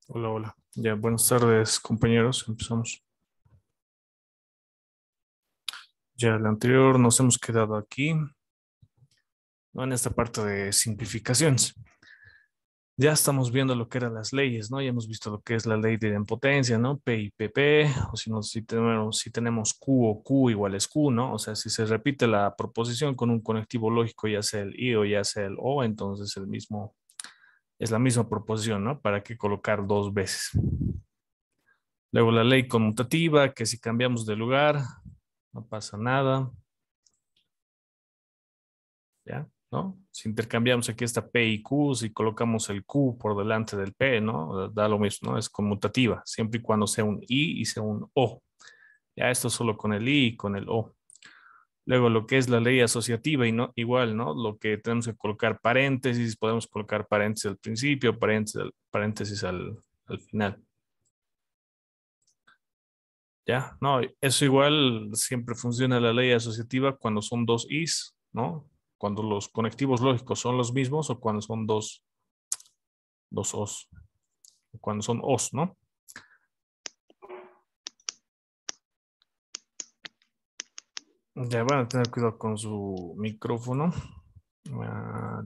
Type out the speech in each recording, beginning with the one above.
Hola, hola. Ya, buenas tardes, compañeros. Empezamos. Ya, el anterior nos hemos quedado aquí, ¿no? En esta parte de simplificaciones. Ya estamos viendo lo que eran las leyes, ¿no? Ya hemos visto lo que es la ley de idempotencia, ¿no? P y PP, o si no, si tenemos Q o Q igual es Q, ¿no? O sea, si se repite la proposición con un conectivo lógico, ya sea el I o ya sea el O, entonces es la misma proposición, ¿no? ¿Para qué colocar dos veces? Luego la ley conmutativa, que si cambiamos de lugar, no pasa nada, ¿ya? ¿No? Si intercambiamos aquí esta P y Q, si colocamos el Q por delante del P, ¿no? Da lo mismo, ¿no? Es conmutativa, siempre y cuando sea un I y sea un O. Ya esto solo con el I y con el O. Luego lo que es la ley asociativa y no igual, ¿no? Lo que tenemos que colocar paréntesis, podemos colocar paréntesis al principio, paréntesis al final. Ya, no, eso igual siempre funciona la ley asociativa cuando son dos is, ¿no? Cuando los conectivos lógicos son los mismos o cuando son dos os, o cuando son os, ¿no? Ya van a tener cuidado con su micrófono.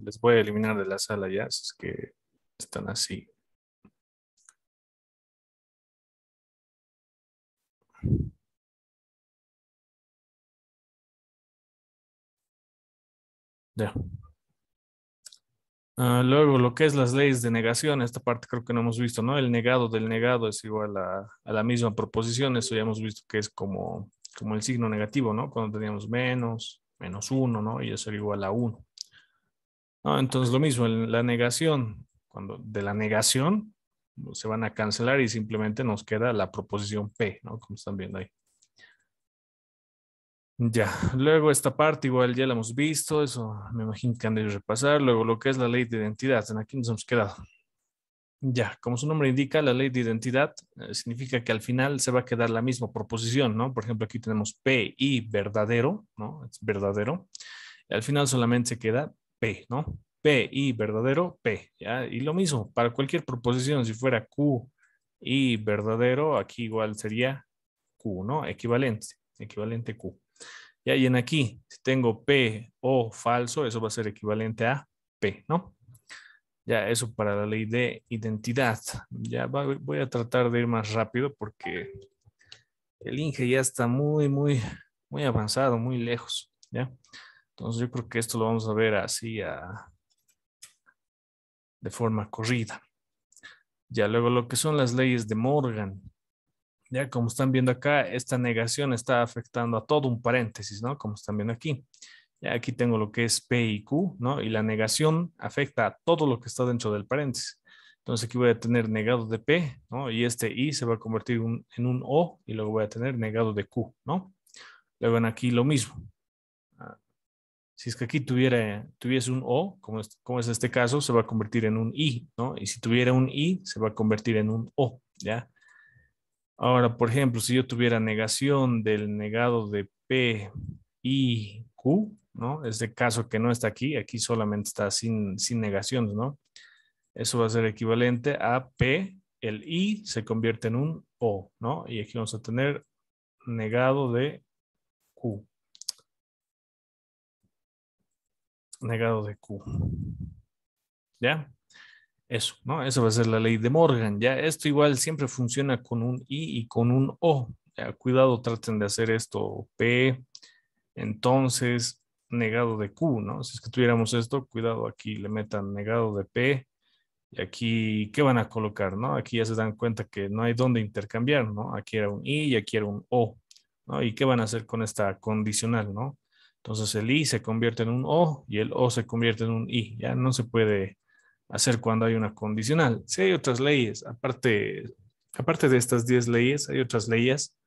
Les voy a eliminar de la sala ya, si es que están así. Ya. Luego, lo que es las leyes de negación, esta parte creo que no hemos visto, ¿no? El negado del negado es igual a la misma proposición, eso ya hemos visto que es como el signo negativo, ¿no? Cuando teníamos menos uno, ¿no? Y eso era igual a uno. ¿No? Entonces, lo mismo, en la negación, cuando de la negación se van a cancelar y simplemente nos queda la proposición P, ¿no? Como están viendo ahí. Ya, luego esta parte igual ya la hemos visto, eso me imagino que han de repasar. Luego lo que es la ley de identidad, en aquí nos hemos quedado. Ya, como su nombre indica, la ley de identidad significa que al final se va a quedar la misma proposición, ¿no? Por ejemplo, aquí tenemos P y verdadero, ¿no? Es verdadero. Y al final solamente se queda P, ¿no? P y verdadero, P, ¿ya? Y lo mismo, para cualquier proposición, si fuera Q y verdadero, aquí igual sería Q, ¿no? Equivalente Q. Ya, y en aquí, si tengo P o falso, eso va a ser equivalente a P, ¿no? Ya, eso para la ley de identidad. Ya voy a tratar de ir más rápido porque el Inge ya está muy avanzado, muy lejos, ¿ya? Entonces yo creo que esto lo vamos a ver así de forma corrida. Ya, luego lo que son las leyes de Morgan. Ya, como están viendo acá, esta negación está afectando a todo un paréntesis, ¿no? Como están viendo aquí. Ya aquí tengo lo que es P y Q, ¿no? Y la negación afecta a todo lo que está dentro del paréntesis. Entonces aquí voy a tener negado de P, ¿no? Y este I se va a convertir en un O y luego voy a tener negado de Q, ¿no? Luego en aquí lo mismo. Ah, si es que aquí tuviese un O, como es este caso, se va a convertir en un I, ¿no? Y si tuviera un I, se va a convertir en un O, ¿ya? Ahora, por ejemplo, si yo tuviera negación del negado de P y Q, ¿no? Este caso que no está aquí, aquí solamente está sin negaciones, ¿no? Eso va a ser equivalente a P, el I se convierte en un O, ¿no? Y aquí vamos a tener negado de Q, negado de Q, ¿ya? Eso, ¿no? Eso va a ser la ley de Morgan, ¿ya? Esto igual siempre funciona con un I y con un O, ¿ya? Cuidado, traten de hacer esto P, entonces negado de Q, ¿no? Si es que tuviéramos esto, cuidado, aquí le metan negado de P y aquí, ¿qué van a colocar, no? Aquí ya se dan cuenta que no hay dónde intercambiar, ¿no? Aquí era un I y aquí era un O, ¿no? ¿Y qué van a hacer con esta condicional, no? Entonces el I se convierte en un O y el O se convierte en un I, ya no se puede hacer cuando hay una condicional. Sí hay otras leyes, aparte de estas 10 leyes, hay otras leyes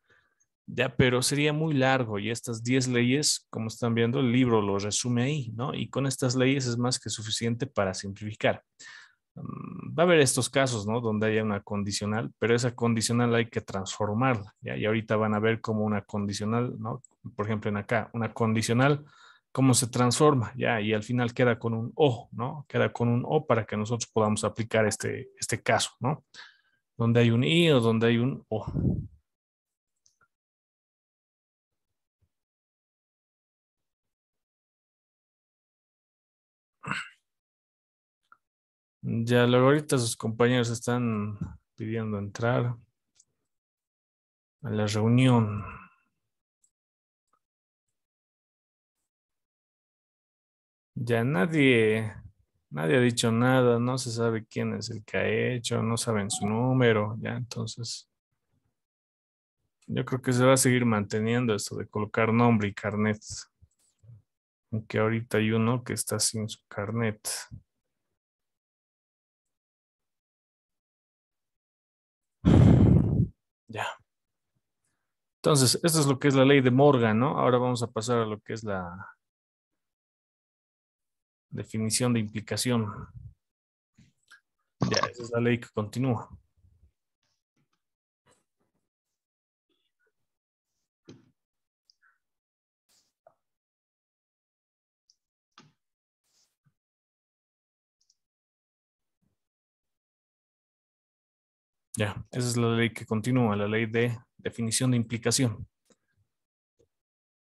ya, pero sería muy largo y estas 10 leyes, como están viendo, el libro lo resume ahí, ¿no? Y con estas leyes es más que suficiente para simplificar. Va a haber estos casos, ¿no? Donde haya una condicional, pero esa condicional hay que transformarla, ¿ya? Y ahorita van a ver cómo una condicional, ¿no? Por ejemplo, en acá, una condicional, cómo se transforma, ¿ya? Y al final queda con un O, ¿no? Queda con un O para que nosotros podamos aplicar este caso, ¿no? donde hay un I o donde hay un O. Ya luego ahorita sus compañeros están pidiendo entrar a la reunión. Ya nadie ha dicho nada, no se sabe quién es el que ha hecho, no saben su número, ya entonces yo creo que se va a seguir manteniendo esto de colocar nombre y carnet, aunque ahorita hay uno que está sin su carnet. Ya. Entonces, esto es lo que es la ley de Morgan, ¿no? Ahora vamos a pasar a lo que es la definición de implicación. Ya, esa es la ley que continúa. Ya, esa es la ley que continúa, la ley de definición de implicación.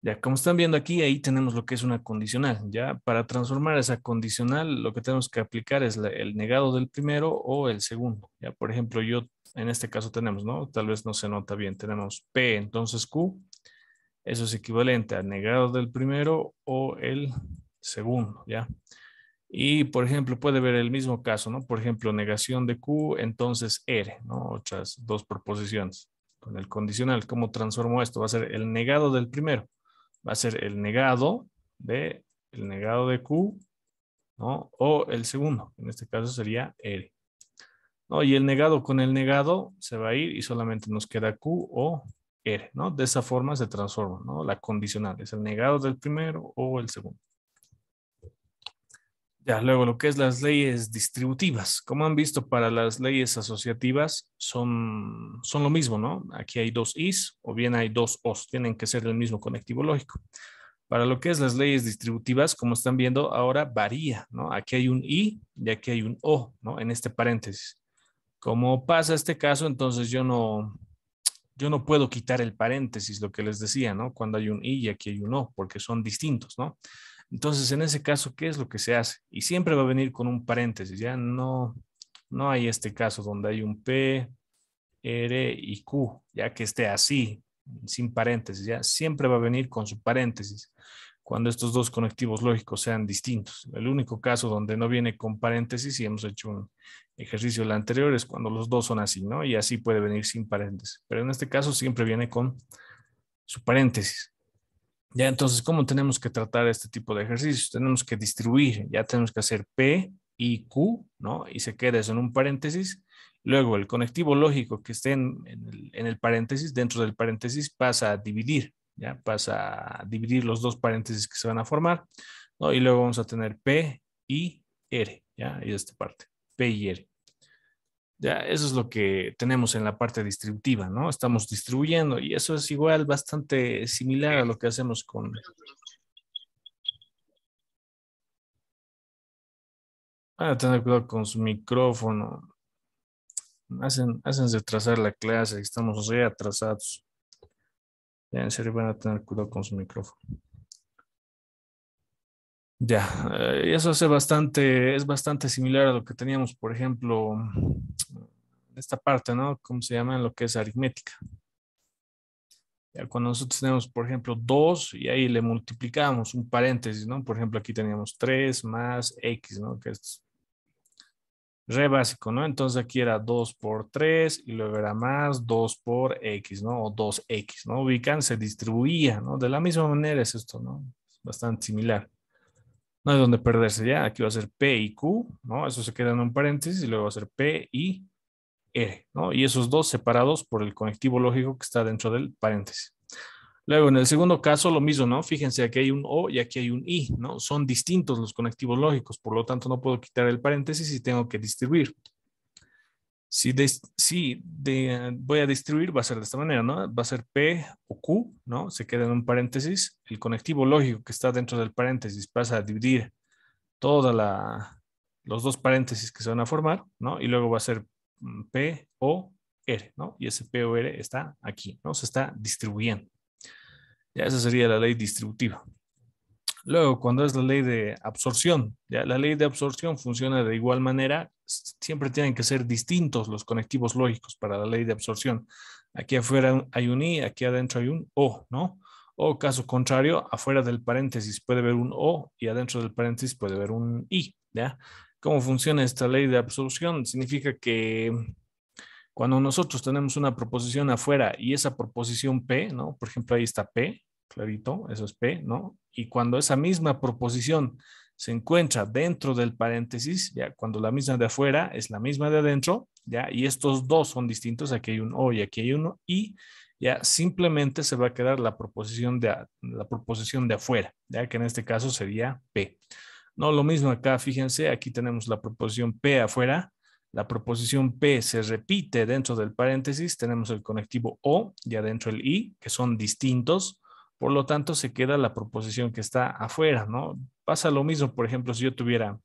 Ya, como están viendo aquí, ahí tenemos lo que es una condicional. Ya, para transformar esa condicional, lo que tenemos que aplicar es el negado del primero o el segundo. Ya, por ejemplo, en este caso tenemos, ¿no? Tal vez no se nota bien. Tenemos P, entonces Q. Eso es equivalente al negado del primero o el segundo, ¿ya? Y, por ejemplo, puede ver el mismo caso, ¿no? Por ejemplo, negación de Q, entonces R, ¿no? Otras dos proposiciones. Con el condicional, ¿cómo transformo esto? Va a ser el negado del primero. Va a ser el negado de Q, ¿no? O el segundo. En este caso sería R. ¿No? Y el negado con el negado se va a ir y solamente nos queda Q o R, ¿no? De esa forma se transforma, ¿no? La condicional es el negado del primero o el segundo. Ya, luego lo que es las leyes distributivas. Como han visto, para las leyes asociativas son lo mismo, ¿no? Aquí hay dos is o bien hay dos os, tienen que ser el mismo conectivo lógico. Para lo que es las leyes distributivas, como están viendo, ahora varía, ¿no? Aquí hay un i y aquí hay un o, ¿no? En este paréntesis. Como pasa este caso, entonces yo no puedo quitar el paréntesis, lo que les decía, ¿no? Cuando hay un i y aquí hay un o, porque son distintos, ¿no? Entonces, en ese caso, ¿qué es lo que se hace? Y siempre va a venir con un paréntesis, ya no hay este caso donde hay un P, R y Q, ya que esté así, sin paréntesis, ya siempre va a venir con su paréntesis cuando estos dos conectivos lógicos sean distintos. El único caso donde no viene con paréntesis, y hemos hecho un ejercicio el anterior, es cuando los dos son así, ¿no? Y así puede venir sin paréntesis. Pero en este caso siempre viene con su paréntesis. Ya entonces, ¿cómo tenemos que tratar este tipo de ejercicios? Tenemos que distribuir, ya tenemos que hacer P y Q, ¿no? Y se queda eso en un paréntesis. Luego, el conectivo lógico que esté en el paréntesis, dentro del paréntesis, pasa a dividir, ¿ya? Pasa a dividir los dos paréntesis que se van a formar, ¿no? Y luego vamos a tener P y R, ¿ya? Y esta parte, P y R. Ya, eso es lo que tenemos en la parte distributiva, ¿no? Estamos distribuyendo y eso es igual bastante similar a lo que hacemos con... Ah, tener cuidado con su micrófono. Hacen retrasar la clase, estamos re atrasados. Ya, en serio, van a tener cuidado con su micrófono. Ya, eso es bastante similar a lo que teníamos, por ejemplo, esta parte, ¿no? ¿Cómo se llama? En lo que es aritmética. Ya cuando nosotros tenemos, por ejemplo, 2 y ahí le multiplicamos un paréntesis, ¿no? Por ejemplo, aquí teníamos 3 más X, ¿no? Que es re básico, ¿no? Entonces aquí era 2 por 3 y luego era más 2 por X, ¿no? O 2X, ¿no? Ubican, se distribuía, ¿no? De la misma manera es esto, ¿no? Es bastante similar. No hay donde perderse ya. Aquí va a ser P y Q, ¿no? Eso se queda en un paréntesis y luego va a ser P y R, ¿no? Y esos dos separados por el conectivo lógico que está dentro del paréntesis. Luego, en el segundo caso, lo mismo, ¿no? Fíjense, aquí hay un O y aquí hay un I, ¿no? Son distintos los conectivos lógicos, por lo tanto no puedo quitar el paréntesis y tengo que distribuir. Voy a distribuir, va a ser de esta manera, ¿no? Va a ser P o Q, ¿no? Se queda en un paréntesis. El conectivo lógico que está dentro del paréntesis pasa a dividir los dos paréntesis que se van a formar, ¿no? Y luego va a ser P o R, ¿no? Y ese P o R está aquí, ¿no? Se está distribuyendo. Ya esa sería la ley distributiva. Luego, cuando es la ley de absorción, ya la ley de absorción funciona de igual manera, siempre tienen que ser distintos los conectivos lógicos para la ley de absorción. Aquí afuera hay un I, aquí adentro hay un O, ¿no? O caso contrario, afuera del paréntesis puede haber un O y adentro del paréntesis puede haber un I, ¿ya? ¿Cómo funciona esta ley de absorción? Significa que cuando nosotros tenemos una proposición afuera y esa proposición P, ¿no? Por ejemplo, ahí está P, clarito, eso es P, ¿no? Y cuando esa misma proposición se encuentra dentro del paréntesis, ya cuando la misma de afuera es la misma de adentro, ya, y estos dos son distintos, aquí hay un O y aquí hay uno I, ya simplemente se va a quedar la proposición de afuera, ya que en este caso sería P. No, lo mismo acá, fíjense, aquí tenemos la proposición P afuera, la proposición P se repite dentro del paréntesis, tenemos el conectivo O y adentro el I, que son distintos, por lo tanto se queda la proposición que está afuera, ¿no? Pasa lo mismo, por ejemplo, si yo tuviera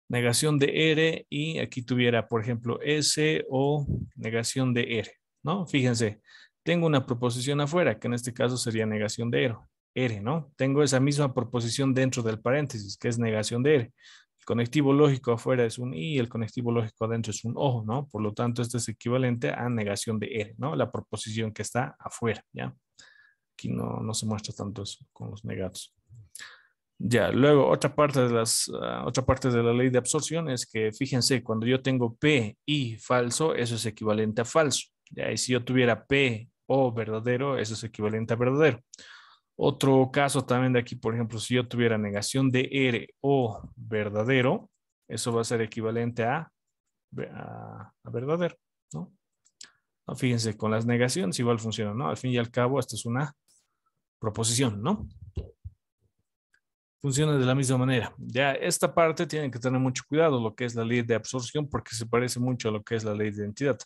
negación de R y aquí tuviera, por ejemplo, S o negación de R, ¿no? Fíjense, tengo una proposición afuera, que en este caso sería negación de R, ¿no? Tengo esa misma proposición dentro del paréntesis, que es negación de R. El conectivo lógico afuera es un I y el conectivo lógico adentro es un O, ¿no? Por lo tanto, esto es equivalente a negación de R, ¿no? La proposición que está afuera, ¿ya? Aquí no se muestra tanto eso con los negados. Ya, luego otra parte de la ley de absorción es que fíjense, cuando yo tengo P y falso, eso es equivalente a falso. Ya, y si yo tuviera P o verdadero, eso es equivalente a verdadero. Otro caso también de aquí, por ejemplo, si yo tuviera negación de R o verdadero, eso va a ser equivalente a verdadero, ¿no? No, fíjense, con las negaciones igual funciona, ¿no? Al fin y al cabo, esto es una proposición, ¿no? Funciona de la misma manera. Ya esta parte tienen que tener mucho cuidado, lo que es la ley de absorción, porque se parece mucho a lo que es la ley de identidad.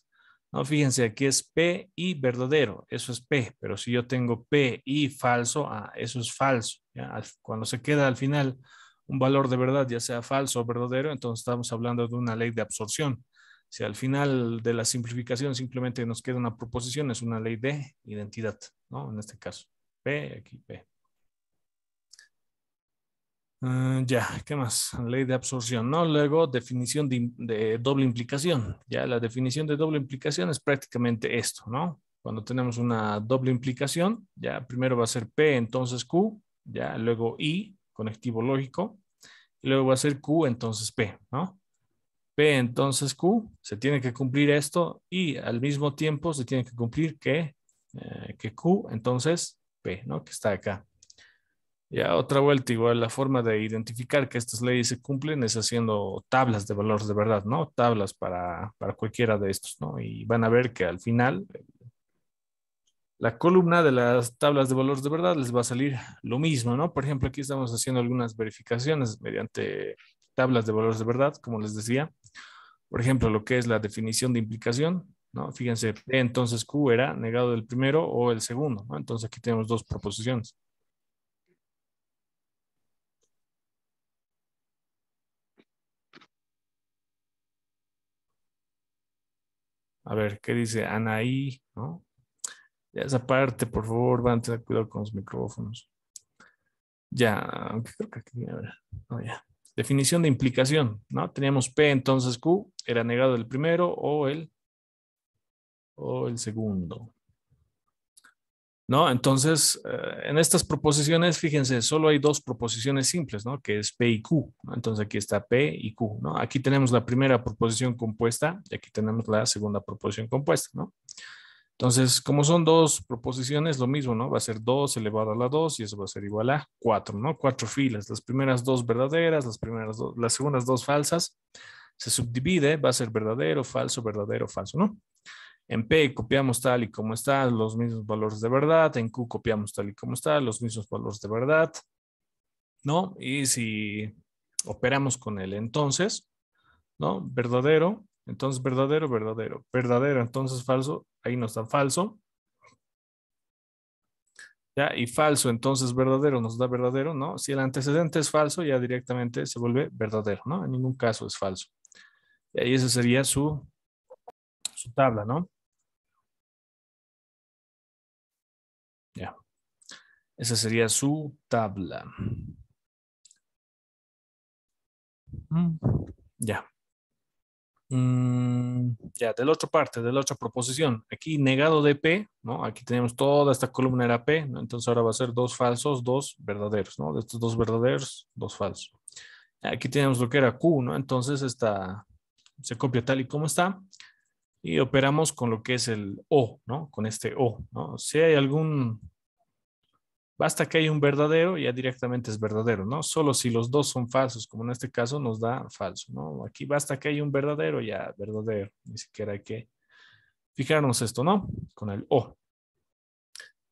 No, fíjense, aquí es P y verdadero, eso es P, pero si yo tengo P y falso, eso es falso. ¿Ya? Cuando se queda al final un valor de verdad, ya sea falso o verdadero, entonces estamos hablando de una ley de absorción. Si al final de la simplificación simplemente nos queda una proposición, es una ley de identidad, ¿no? En este caso, P, aquí P. Ya, ¿qué más? Ley de absorción, ¿no? Luego, definición de doble implicación. Ya, la definición de doble implicación es prácticamente esto, ¿no? Cuando tenemos una doble implicación, ya primero va a ser P, entonces Q, ya, luego I, conectivo lógico, y luego va a ser Q, entonces P, ¿no? P, entonces Q, se tiene que cumplir esto y al mismo tiempo se tiene que cumplir que Q, entonces P, ¿no? Que está acá. Ya otra vuelta, igual la forma de identificar que estas leyes se cumplen es haciendo tablas de valores de verdad, ¿no? Tablas para cualquiera de estos, ¿no? Y van a ver que al final la columna de las tablas de valores de verdad les va a salir lo mismo, ¿no? Por ejemplo, aquí estamos haciendo algunas verificaciones mediante tablas de valores de verdad, como les decía. Por ejemplo, lo que es la definición de implicación, ¿no? Fíjense, P entonces Q era negado del primero o el segundo, ¿no? Entonces aquí tenemos dos proposiciones. A ver, ¿qué dice Anaí? ¿No? Ya esa parte, por favor, van a tener cuidado con los micrófonos. Ya, aunque creo que aquí, a ver, no, ya. Definición de implicación, ¿no? Teníamos P, entonces Q, era negado el primero o el segundo. ¿No? Entonces, en estas proposiciones, fíjense, solo hay dos proposiciones simples, ¿no? Que es P y Q, ¿no? Entonces aquí está P y Q, ¿no? Aquí tenemos la primera proposición compuesta y aquí tenemos la segunda proposición compuesta, ¿no? Entonces, como son dos proposiciones, lo mismo, ¿no? Va a ser 2 elevado a la 2 y eso va a ser igual a 4, ¿no? Cuatro filas, las primeras dos verdaderas, las segundas dos falsas, se subdivide, va a ser verdadero, falso, ¿no? En P copiamos tal y como está, los mismos valores de verdad, en Q copiamos tal y como está, los mismos valores de verdad, ¿no? Y si operamos con el entonces, ¿no? Verdadero, entonces verdadero, entonces falso, ahí nos da falso, ¿ya? Y falso, entonces verdadero nos da verdadero, ¿no? Si el antecedente es falso, ya directamente se vuelve verdadero, ¿no? En ningún caso es falso. Y ahí esa sería su su tabla, ¿no? Ya. Esa sería su tabla. Mm, Ya. Ya, de la otra parte, de la otra proposición. Aquí negado de P, ¿no? Aquí tenemos toda esta columna era P, ¿no? Entonces ahora va a ser dos falsos, dos verdaderos, ¿no? De estos dos verdaderos, dos falsos. Aquí tenemos lo que era Q, ¿no? Entonces esta se copia tal y como está y operamos con lo que es el O, ¿no? Con este O, ¿no? Si hay algún, basta que haya un verdadero, ya directamente es verdadero, ¿no? Solo si los dos son falsos, como en este caso nos da falso, ¿no? Aquí basta que haya un verdadero, ya verdadero, ni siquiera hay que fijarnos esto, ¿no? Con el O.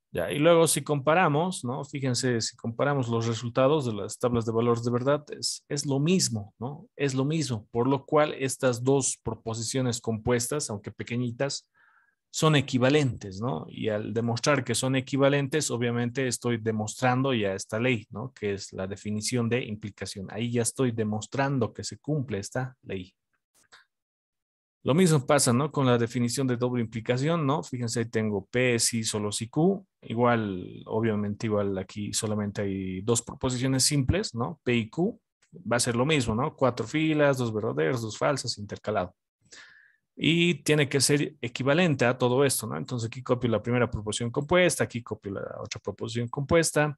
Ya, y luego si comparamos, ¿no? Fíjense, si comparamos los resultados de las tablas de valores de verdad, es lo mismo, ¿no? Es lo mismo, por lo cual estas dos proposiciones compuestas, aunque pequeñitas, son equivalentes, ¿no? Y al demostrar que son equivalentes, obviamente estoy demostrando ya esta ley, ¿no? Que es la definición de implicación. Ahí ya estoy demostrando que se cumple esta ley. Lo mismo pasa, ¿no? Con la definición de doble implicación, ¿no? Fíjense, ahí tengo P, si, solo si Q. Igual, obviamente, igual aquí solamente hay dos proposiciones simples, ¿no? P y Q. Va a ser lo mismo, ¿no? Cuatro filas, dos verdaderos, dos falsas, intercalado. Y tiene que ser equivalente a todo esto, ¿no? Entonces aquí copio la primera proposición compuesta, aquí copio la otra proposición compuesta.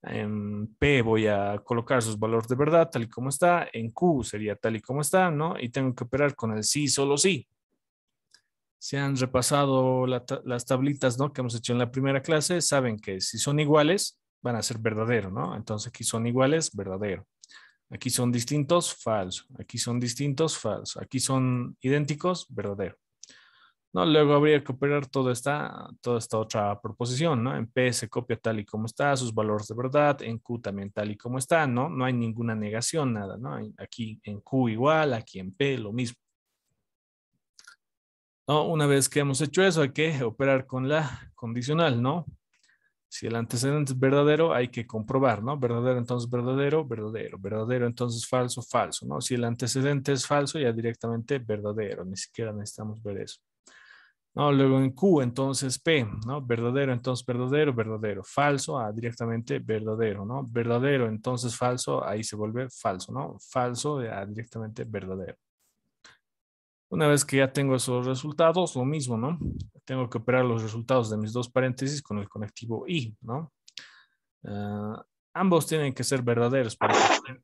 En P voy a colocar sus valores de verdad tal y como está. En Q sería tal y como está, ¿no? Y tengo que operar con el sí, solo sí. Si han repasado las tablitas, ¿no? Que hemos hecho en la primera clase, saben que si son iguales, van a ser verdadero, ¿no? Entonces aquí son iguales, verdadero. Aquí son distintos, falso. Aquí son distintos, falso. Aquí son idénticos, verdadero. No, luego habría que operar toda esta otra proposición, ¿no? En P se copia tal y como está, sus valores de verdad, en Q también tal y como está, ¿no? No hay ninguna negación, nada, ¿no? Aquí en Q igual, aquí en P lo mismo. ¿No? Una vez que hemos hecho eso, hay que operar con la condicional, ¿no? Si el antecedente es verdadero, hay que comprobar, ¿no? Verdadero, entonces verdadero, verdadero, verdadero, entonces falso, falso, ¿no? Si el antecedente es falso, ya directamente verdadero, ni siquiera necesitamos ver eso. No, luego en Q, entonces P, ¿no? Verdadero, entonces verdadero, verdadero. Falso, directamente verdadero, ¿no? Verdadero, entonces falso, ahí se vuelve falso, ¿no? Falso, directamente verdadero. Una vez que ya tengo esos resultados, lo mismo, ¿no? Tengo que operar los resultados de mis dos paréntesis con el conectivo y, ¿no? Ambos tienen que ser verdaderos para que...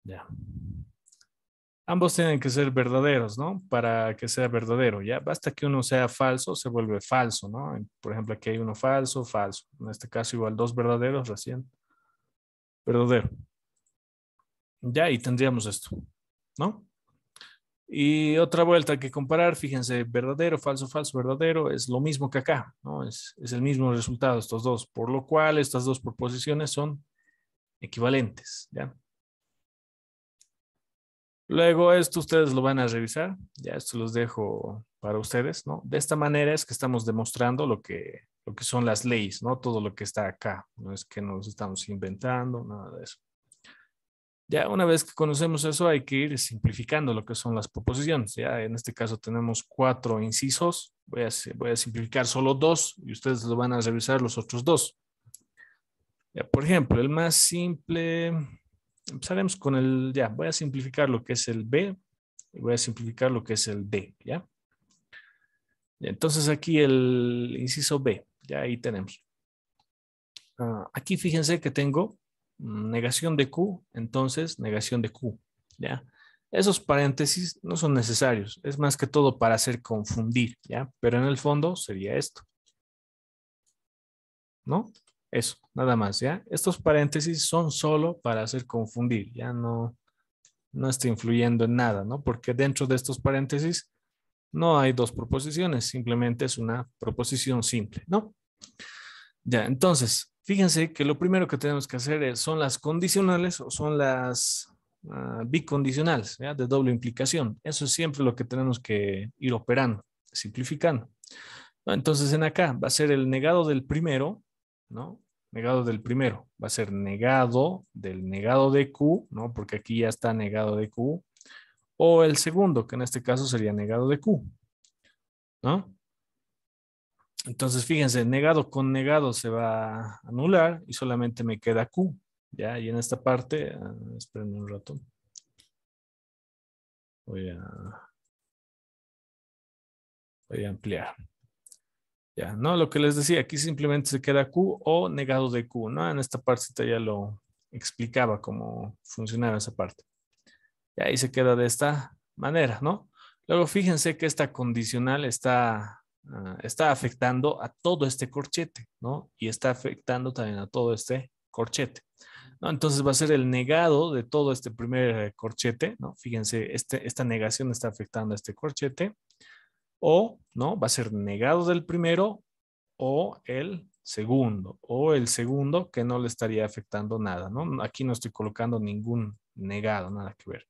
Ya. Ambos tienen que ser verdaderos, ¿no? Para que sea verdadero, ¿ya? Basta que uno sea falso, se vuelve falso, ¿no? Por ejemplo, aquí hay uno falso, falso. En este caso igual dos verdaderos, recién verdadero. Ya, y tendríamos esto, ¿no? Y otra vuelta que comparar, fíjense, verdadero, falso, falso, verdadero, es lo mismo que acá, ¿no? Es el mismo resultado, estos dos, por lo cual estas dos proposiciones son equivalentes, ¿ya? Luego esto ustedes lo van a revisar, ya esto los dejo para ustedes, ¿no? De esta manera es que estamos demostrando lo que son las leyes, ¿no? Todo lo que está acá, no es que nos estamos inventando, nada de eso. Ya una vez que conocemos eso hay que ir simplificando lo que son las proposiciones, ya en este caso tenemos cuatro incisos, voy a simplificar solo dos y ustedes lo van a revisar los otros dos. Ya, por ejemplo, el más simple, empezaremos con ya, voy a simplificar lo que es el B y voy a simplificar lo que es el D, ¿ya? Entonces aquí el inciso B, ya ahí tenemos. Aquí fíjense que tengo negación de Q, entonces negación de Q, ¿ya? Esos paréntesis no son necesarios, es más que todo para hacer confundir, ¿ya? Pero en el fondo sería esto, ¿no? Eso, nada más, ¿ya? Estos paréntesis son solo para hacer confundir, ya no está influyendo en nada, ¿no? Porque dentro de estos paréntesis no hay dos proposiciones, simplemente es una proposición simple, ¿no? Ya, entonces, fíjense que lo primero que tenemos que hacer son las condicionales o son las bicondicionales, ¿ya? De doble implicación. Eso es siempre lo que tenemos que ir operando, simplificando. ¿No? Entonces en acá va a ser el negado del primero, ¿no? Negado del primero. Va a ser negado del negado de Q, ¿no? Porque aquí ya está negado de Q. O el segundo, que en este caso sería negado de Q, ¿no? Entonces, fíjense, negado con negado se va a anular y solamente me queda Q. ¿Ya? Y en esta parte, espérenme un rato. Voy a, voy a ampliar. Ya, ¿no? Lo que les decía, aquí simplemente se queda Q o negado de Q, ¿no? En esta parte ya lo explicaba cómo funcionaba esa parte. Y ahí se queda de esta manera, ¿no? Luego fíjense que esta condicional está afectando a todo este corchete, ¿no? Y está afectando también a todo este corchete, ¿no? Entonces va a ser el negado de todo este primer corchete, ¿no? Fíjense, esta negación está afectando a este corchete, o, ¿no? Va a ser negado del primero o el segundo que no le estaría afectando nada, ¿no? Aquí no estoy colocando ningún negado, nada que ver.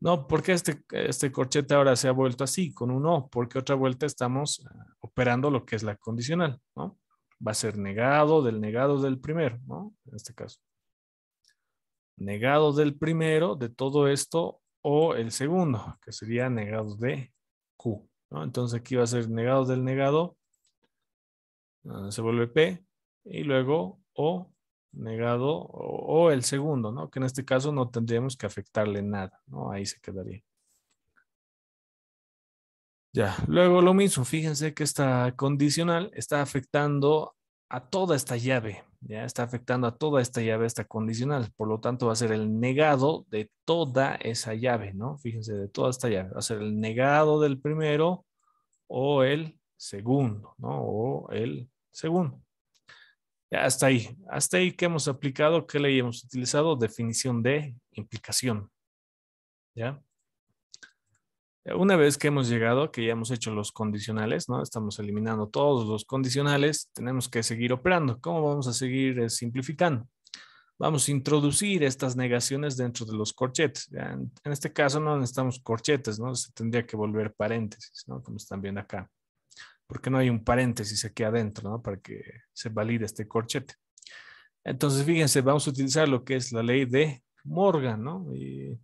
No, porque este corchete ahora se ha vuelto así, con un O, porque otra vuelta estamos operando lo que es la condicional, ¿no? Va a ser negado del primero, ¿no? En este caso. Negado del primero de todo esto o el segundo, que sería negado de Q, ¿no? Entonces aquí va a ser negado del negado, se vuelve P, y luego O negado o el segundo, ¿no? Que en este caso no tendríamos que afectarle nada, ¿no? Ahí se quedaría. Ya, luego lo mismo, fíjense que esta condicional está afectando a toda esta llave, ya está afectando a toda esta llave, esta condicional, por lo tanto va a ser el negado de toda esa llave, ¿no? Fíjense, de toda esta llave, va a ser el negado del primero o el segundo, ¿no? O el segundo. Ya hasta ahí que hemos aplicado, ¿qué ley hemos utilizado? Definición de implicación, ¿ya? Una vez que hemos llegado, que ya hemos hecho los condicionales, ¿no? Estamos eliminando todos los condicionales, tenemos que seguir operando. ¿Cómo vamos a seguir simplificando? Vamos a introducir estas negaciones dentro de los corchetes. ¿Ya? En este caso no necesitamos corchetes, ¿no? Se tendría que volver paréntesis, ¿no? Como están viendo acá. Porque no hay un paréntesis aquí adentro, ¿no? Para que se valide este corchete. Entonces, fíjense, vamos a utilizar lo que es la ley de Morgan, ¿no? Y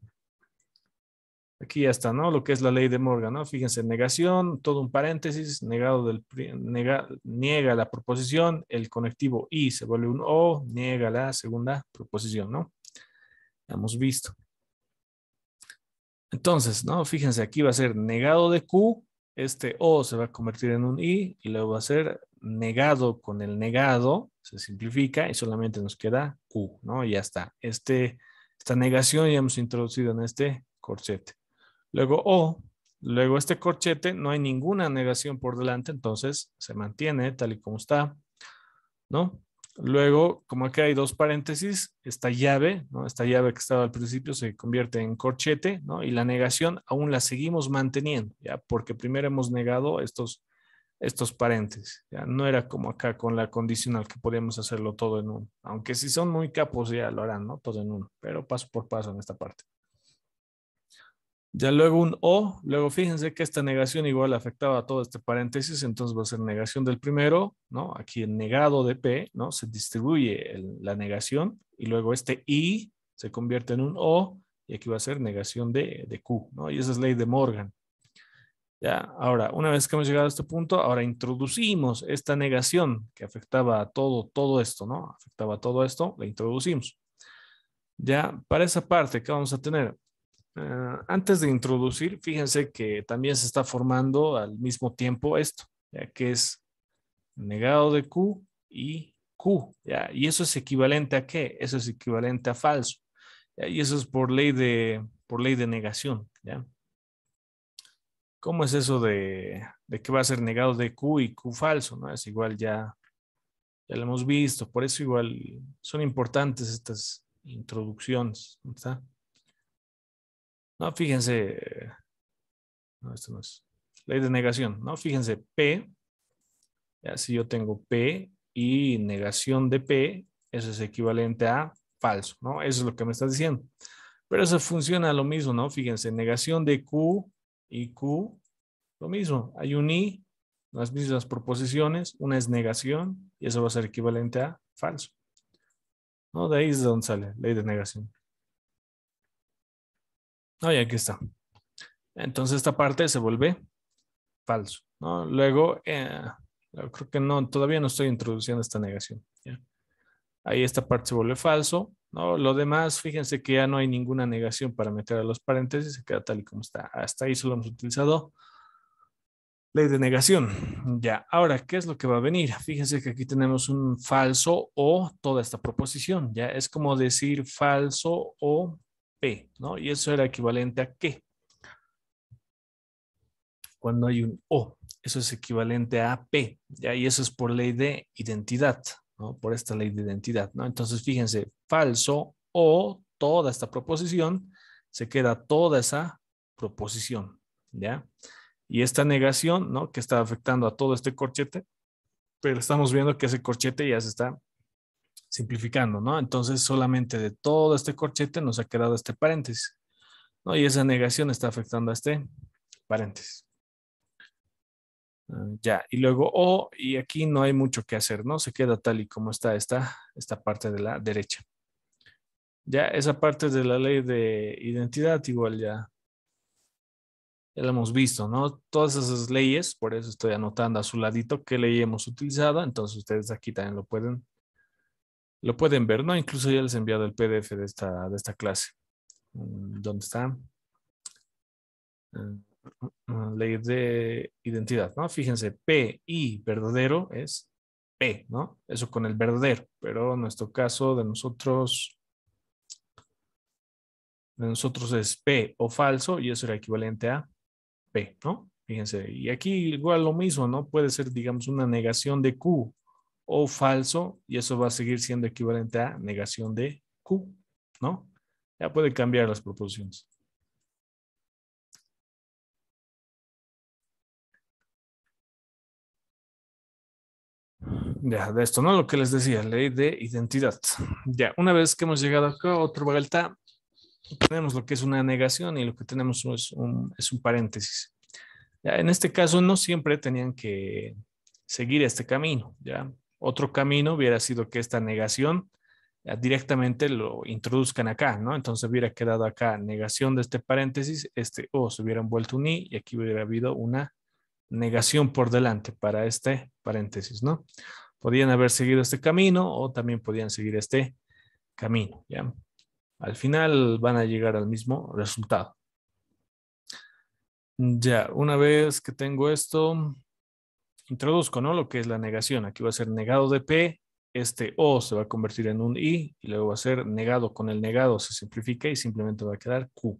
aquí ya está, ¿no? Lo que es la ley de Morgan, ¿no? Fíjense, negación, todo un paréntesis, niega la proposición, el conectivo y se vuelve un o, niega la segunda proposición, ¿no? Ya hemos visto. Entonces, ¿no? Fíjense, aquí va a ser negado de Q, este o se va a convertir en un i y luego va a ser negado con el negado, se simplifica y solamente nos queda Q, ¿no? Y ya está. Esta negación ya hemos introducido en este corchete. Luego O, luego este corchete, no hay ninguna negación por delante, entonces se mantiene tal y como está, ¿no? Luego, como aquí hay dos paréntesis, esta llave, ¿no? Esta llave que estaba al principio se convierte en corchete, ¿no? Y la negación aún la seguimos manteniendo, ¿ya? Porque primero hemos negado estos paréntesis, ¿ya? No era como acá con la condicional que podíamos hacerlo todo en uno. Aunque si son muy capos ya lo harán, ¿no? Todo en uno, pero paso por paso en esta parte. Ya luego un o, luego fíjense que esta negación igual afectaba a todo este paréntesis, entonces va a ser negación del primero, ¿no? Aquí el negado de P, ¿no? Se distribuye la negación y luego este I se convierte en un O y aquí va a ser negación de Q, ¿no? Y esa es ley de Morgan. Ya, ahora, una vez que hemos llegado a este punto, ahora introducimos esta negación que afectaba a todo esto, ¿no? Afectaba a todo esto, la introducimos. Ya, para esa parte, ¿qué vamos a tener? Antes de introducir, fíjense que también se está formando al mismo tiempo esto, ya que es negado de Q y Q, ¿ya? Y eso es equivalente a qué? Eso es equivalente a falso, ¿ya? Y eso es por ley de negación, ¿ya? ¿Cómo es eso de que va a ser negado de Q y Q falso, ¿no? Es igual ya lo hemos visto, por eso igual son importantes estas introducciones, ¿no está? No, fíjense, no, esto no es ley de negación, ¿no? Fíjense, P, ya si yo tengo P y negación de P, eso es equivalente a falso, ¿no? Eso es lo que me estás diciendo. Pero eso funciona lo mismo, ¿no? Fíjense, negación de Q y Q, lo mismo. Hay un I, las mismas proposiciones, una es negación y eso va a ser equivalente a falso. ¿No? De ahí es de donde sale, ley de negación. No, y aquí está. Entonces esta parte se vuelve falso, ¿no? Luego, creo que no, todavía no estoy introduciendo esta negación. ¿Ya? Ahí esta parte se vuelve falso, ¿no? Lo demás, fíjense que ya no hay ninguna negación para meter a los paréntesis, se queda tal y como está. Hasta ahí solo hemos utilizado ley de negación. Ya, ahora, ¿qué es lo que va a venir? Fíjense que aquí tenemos un falso o toda esta proposición, ¿ya? Es como decir falso o P, ¿no? Y eso era equivalente a ¿qué? Cuando hay un O, eso es equivalente a P, ¿ya? Y eso es por ley de identidad, ¿no? Por esta ley de identidad, ¿no? Entonces, fíjense, falso o toda esta proposición, se queda toda esa proposición, ¿ya? Y esta negación, ¿no? Que está afectando a todo este corchete, pero estamos viendo que ese corchete ya se está simplificando, ¿no? Entonces, solamente de todo este corchete nos ha quedado este paréntesis, ¿no? Y esa negación está afectando a este paréntesis. Ya, y luego O, y aquí no hay mucho que hacer, ¿no? Se queda tal y como está esta parte de la derecha. Ya, esa parte de la ley de identidad igual ya la hemos visto, ¿no? Todas esas leyes, por eso estoy anotando a su ladito qué ley hemos utilizado, entonces ustedes aquí también lo pueden ver, ¿no? Incluso ya les he enviado el PDF de esta clase. ¿Dónde está? Ley de identidad, ¿no? Fíjense, P y verdadero es P, ¿no? Eso con el verdadero, pero en nuestro caso de nosotros es P o falso y eso era equivalente a P, ¿no? Fíjense, y aquí igual lo mismo, ¿no? Puede ser, digamos, una negación de Q o falso y eso va a seguir siendo equivalente a negación de Q, ¿no? Ya puede cambiar las proposiciones. Ya, de esto, ¿no? Lo que les decía, ley de identidad. Ya, una vez que hemos llegado acá a otra vuelta, tenemos lo que es una negación y lo que tenemos es un paréntesis. Ya, en este caso, no siempre tenían que seguir este camino, ¿ya? Otro camino hubiera sido que esta negación ya, directamente lo introduzcan acá, ¿no? Entonces hubiera quedado acá negación de este paréntesis, este O se hubiera vuelto un I y aquí hubiera habido una negación por delante para este paréntesis, ¿no? Podían haber seguido este camino o también podían seguir este camino, ¿ya? Al final van a llegar al mismo resultado. Ya, una vez que tengo esto, introduzco, ¿no? Lo que es la negación. Aquí va a ser negado de P, este O se va a convertir en un I y luego va a ser negado con el negado, se simplifica y simplemente va a quedar Q,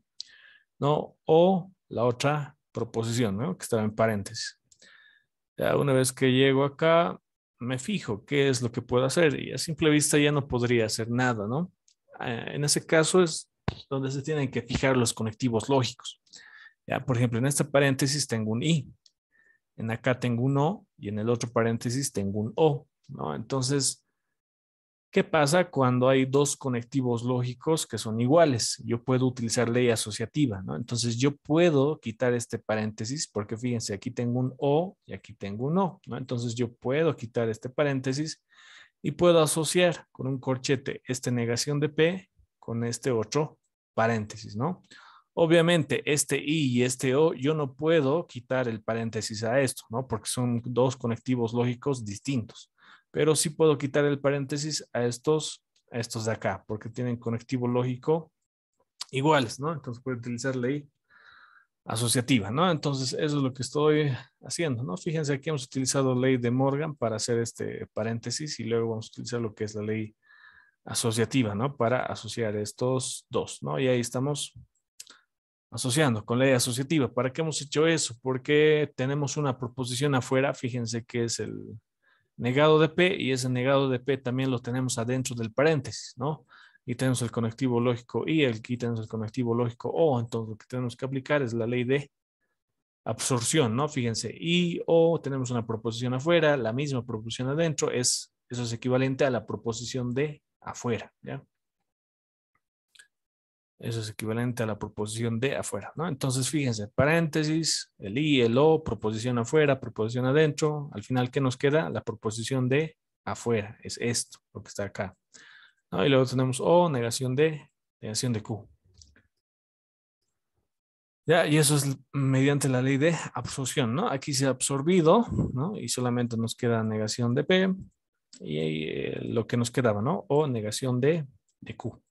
¿no? O la otra proposición, ¿no? Que estaba en paréntesis. Ya una vez que llego acá, me fijo qué es lo que puedo hacer y a simple vista ya no podría hacer nada, ¿no? En ese caso es donde se tienen que fijar los conectivos lógicos. Ya, por ejemplo, en este paréntesis tengo un I, en acá tengo un O y en el otro paréntesis tengo un O, ¿no? Entonces, ¿qué pasa cuando hay dos conectivos lógicos que son iguales? Yo puedo utilizar ley asociativa, ¿no? Entonces yo puedo quitar este paréntesis porque fíjense, aquí tengo un O y aquí tengo un O, ¿no? Entonces yo puedo quitar este paréntesis y puedo asociar con un corchete esta negación de P con este otro paréntesis, ¿no? Obviamente, este I y este O, yo no puedo quitar el paréntesis a esto, ¿no? Porque son dos conectivos lógicos distintos. Pero sí puedo quitar el paréntesis a estos de acá, porque tienen conectivo lógico iguales, ¿no? Entonces puedo utilizar ley asociativa, ¿no? Entonces eso es lo que estoy haciendo, ¿no? Fíjense, aquí hemos utilizado ley de Morgan para hacer este paréntesis y luego vamos a utilizar lo que es la ley asociativa, ¿no? Para asociar estos dos, ¿no? Y ahí estamos asociando con ley asociativa. ¿Para qué hemos hecho eso? Porque tenemos una proposición afuera, fíjense que es el negado de P y ese negado de P también lo tenemos adentro del paréntesis, ¿no? Y tenemos el conectivo lógico y aquí tenemos el conectivo lógico O, entonces lo que tenemos que aplicar es la ley de absorción, ¿no? Fíjense, y O tenemos una proposición afuera, la misma proposición adentro, eso es equivalente a la proposición de afuera, ¿ya? Eso es equivalente a la proposición de afuera, ¿no? Entonces, fíjense, paréntesis, el i, el o, proposición afuera, proposición adentro. Al final, ¿qué nos queda? La proposición de afuera. Es esto, lo que está acá, ¿no? Y luego tenemos o, negación de q. Ya, y eso es mediante la ley de absorción, ¿no? Aquí se ha absorbido, ¿no? Y solamente nos queda negación de P y lo que nos quedaba, ¿no? O negación de Q.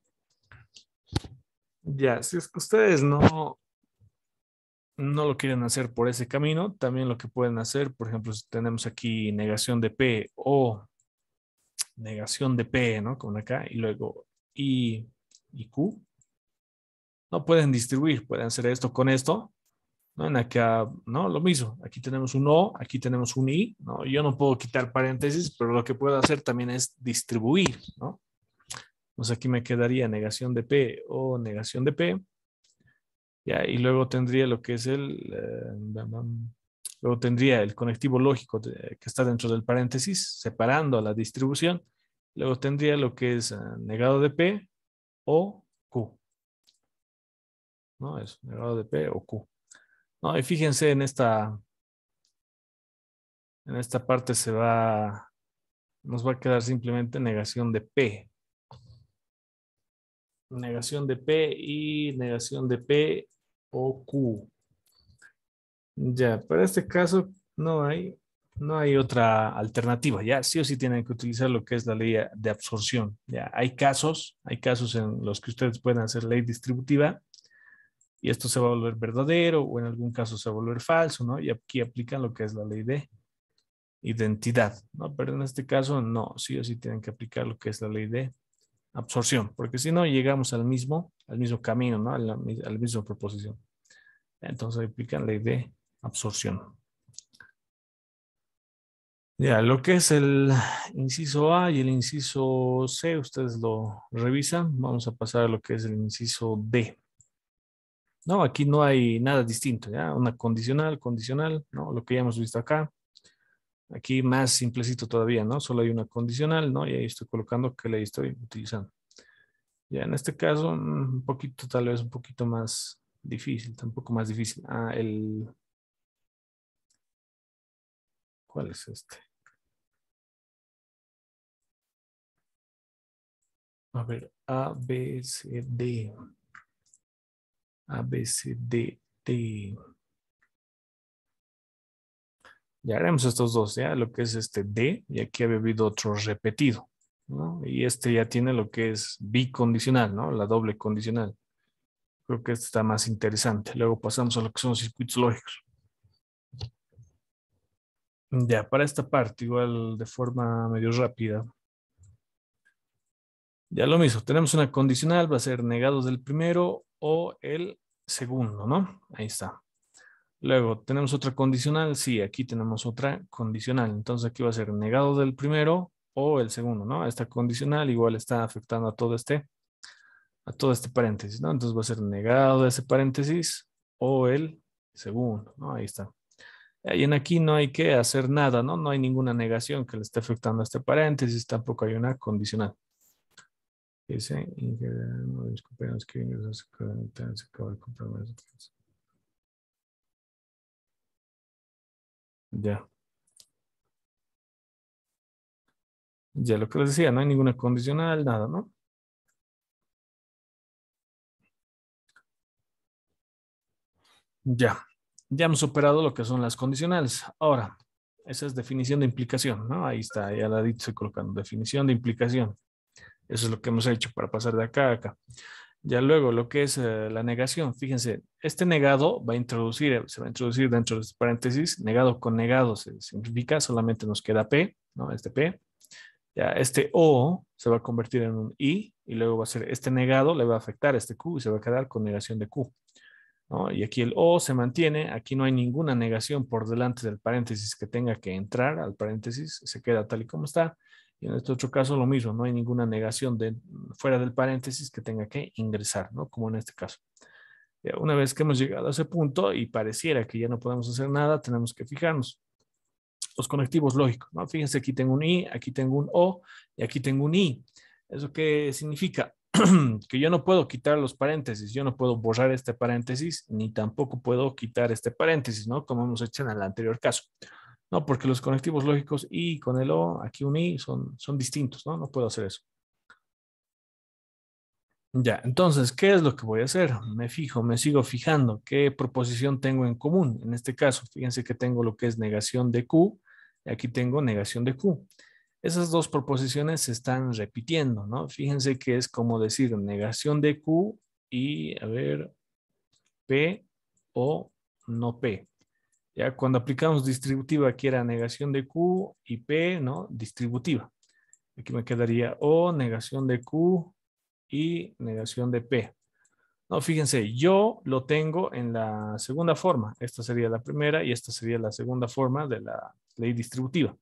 Ya, si es que ustedes no lo quieren hacer por ese camino, también lo que pueden hacer, por ejemplo, si tenemos aquí negación de P o negación de P, ¿no? Como acá, y luego y Q, no pueden distribuir, pueden hacer esto con esto, ¿no? En acá, ¿no? Lo mismo. Aquí tenemos un O, aquí tenemos un I, ¿no? Yo no puedo quitar paréntesis, pero lo que puedo hacer también es distribuir, ¿no? Entonces aquí me quedaría negación de P o negación de P, ya, y luego tendría lo que es luego tendría el conectivo lógico que está dentro del paréntesis, separando la distribución. Luego tendría lo que es negado de P o Q, ¿no? Eso, negado de P o Q. No, y fíjense en esta parte nos va a quedar simplemente negación de P. Negación de P y negación de P o Q. Ya, para este caso no hay otra alternativa. Ya, sí o sí tienen que utilizar lo que es la ley de absorción. Ya, hay casos en los que ustedes pueden hacer ley distributiva y esto se va a volver verdadero o en algún caso se va a volver falso, ¿no? Y aquí aplican lo que es la ley de identidad, ¿no? Pero en este caso no, sí o sí tienen que aplicar lo que es la ley de absorción, porque si no llegamos al mismo camino, ¿no? A la misma proposición. Entonces aplican ley de absorción. Ya, lo que es el inciso A y el inciso C, ustedes lo revisan. Vamos a pasar a lo que es el inciso D. No, aquí no hay nada distinto, ¿ya? Una condicional, condicional, ¿no? Lo que ya hemos visto acá. Aquí más simplecito todavía, ¿no? Solo hay una condicional, ¿no? Y ahí estoy colocando qué ley estoy utilizando. Ya en este caso, un poquito, tal vez un poquito más difícil, tampoco más difícil. ¿Cuál es este? A ver, A, B, C, D. A, B, C, D, D. Ya haremos estos dos, ya lo que es este D, y aquí había habido otro repetido, ¿no? Y este ya tiene lo que es bicondicional, ¿no? La doble condicional. Creo que este está más interesante. Luego pasamos a lo que son los circuitos lógicos. Ya, para esta parte, igual de forma medio rápida. Ya lo mismo, tenemos una condicional, va a ser negados del primero o el segundo, ¿no? Ahí está. Luego, ¿tenemos otra condicional? Sí, aquí tenemos otra condicional. Entonces aquí va a ser negado del primero o el segundo, ¿no? Esta condicional igual está afectando a todo este paréntesis, ¿no? Entonces va a ser negado de ese paréntesis o el segundo, ¿no? Ahí está. Y en aquí no hay que hacer nada, ¿no? No hay ninguna negación que le esté afectando a este paréntesis, tampoco hay una condicional. Dice, uno de mis compañeros que se acaba de comprar más. Ya, ya lo que les decía, no hay ninguna condicional, nada, ¿no? Ya, ya hemos superado lo que son las condicionales. Ahora, esa es definición de implicación, ¿no? Ahí está, ya la estoy colocando, definición de implicación. Eso es lo que hemos hecho para pasar de acá a acá. Ya luego, lo que es la negación, fíjense, este negado se va a introducir dentro de este paréntesis, negado con negado se simplifica, solamente nos queda P, ¿no? Este P. Ya, este O se va a convertir en un I y luego va a ser este negado, le va a afectar a este Q y se va a quedar con negación de Q, ¿no? Y aquí el O se mantiene, aquí no hay ninguna negación por delante del paréntesis que tenga que entrar al paréntesis, se queda tal y como está. Y en este otro caso lo mismo, no hay ninguna negación fuera del paréntesis que tenga que ingresar, ¿no? Como en este caso. Ya, una vez que hemos llegado a ese punto y pareciera que ya no podemos hacer nada, tenemos que fijarnos. Los conectivos lógicos, ¿no? Fíjense, aquí tengo un I, aquí tengo un O y aquí tengo un I. ¿Eso qué significa? que yo no puedo quitar los paréntesis, yo no puedo borrar este paréntesis, ni tampoco puedo quitar este paréntesis, ¿no? Como hemos hecho en el anterior caso. No, porque los conectivos lógicos y con el o, aquí un i, son distintos, ¿no? No puedo hacer eso. Ya, entonces, ¿qué es lo que voy a hacer? Me fijo, me sigo fijando qué proposición tengo en común. En este caso, fíjense que tengo lo que es negación de Q y aquí tengo negación de Q. Esas dos proposiciones se están repitiendo, ¿no? Fíjense que es como decir negación de Q y, a ver, P o no P. Ya cuando aplicamos distributiva, aquí era negación de Q y P, ¿no? Distributiva. Aquí me quedaría o negación de Q y negación de P. No, fíjense, yo lo tengo en la segunda forma. Esta sería la primera y esta sería la segunda forma de la ley distributiva,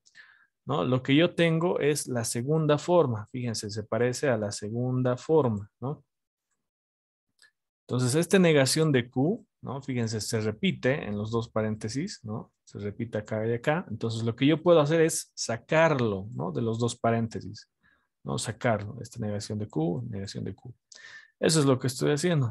¿no? Lo que yo tengo es la segunda forma. Fíjense, se parece a la segunda forma, ¿no? Entonces, esta negación de Q, ¿no? Fíjense, se repite en los dos paréntesis, ¿no? Se repite acá y acá. Entonces, lo que yo puedo hacer es sacarlo, ¿no? De los dos paréntesis, ¿no? Sacarlo, esta negación de Q, negación de Q. Eso es lo que estoy haciendo.